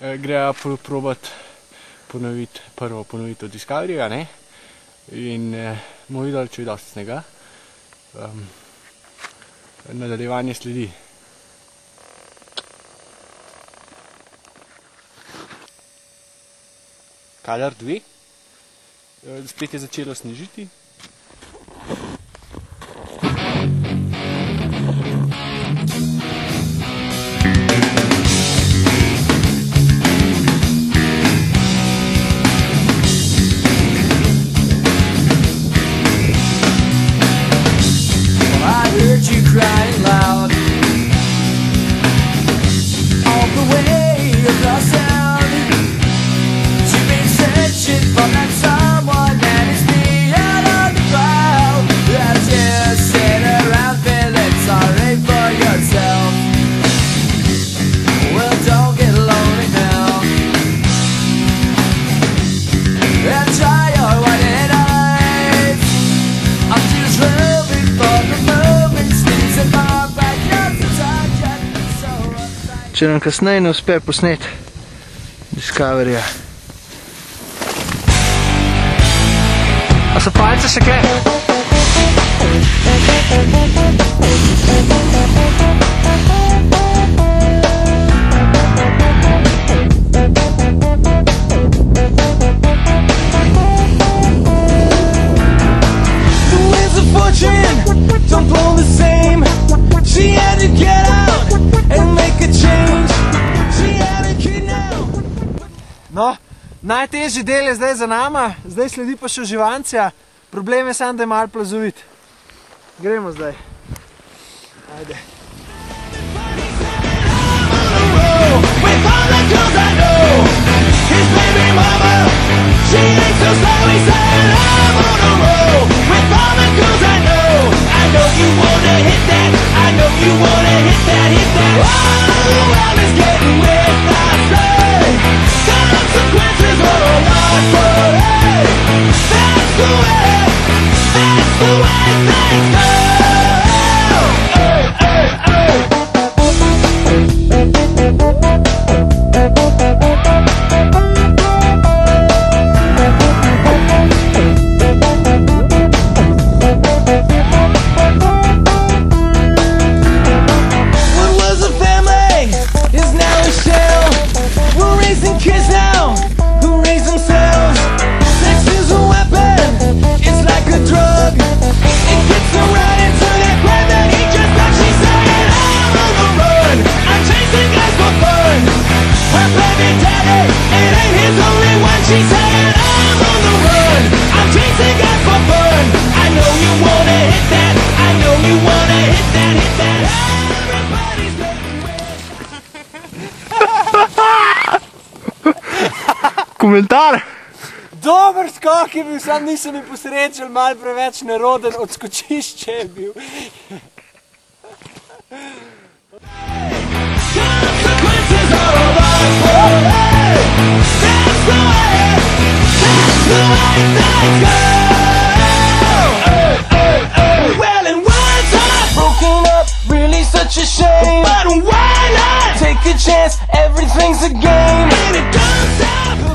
Greja probati prvo ponovitev Discoveryja, ne? In bomo videli, če je dosti snega. Nadaljevanje sledi. Kadar 2. Spet je začelo snežiti. You crying loud all the way across town. You've been searching for that someone that is beyond the crowd. That just sit around feeling sorry for yourself. Well, don't get lonely now, and try your white eyes. I'm just hoping for the moment. Če nam kasneje ne uspe posneti Discoveryja. A so palce še kle? The winds of fortune don't blow the same. She had to get out and make a change. She had a kid now. No, najtežji del je zdaj za nama, zdaj sledi pa še uživancija. Problem je samo, da je malo plazovit. Gremo zdaj. Ajde. You wanna hit that, hit that. Oh, the world is getting with us, hey. Consequences are a lot, but hey, that's the way things go. Hey, hey, hey. Kids now who raise themselves. Sex is a weapon, it's like a drug. It gets around into that crowd that he just got. She's saying, I'm on the run, I'm chasing guys for fun. Her baby daddy, it ain't his only one. She's saying, I'm on the run, I'm chasing guys for fun. I know you wanna hit that, I know you wanna hit that, hit that. Everybody's getting wet. Komentar! Dober skok je bil, sam nisem mi posrečil, malo preveč neroden, odskočišče je bil. Well, and words are broken up, really such a shame. But why not? Take a chance, everything's a game. And it don't stop.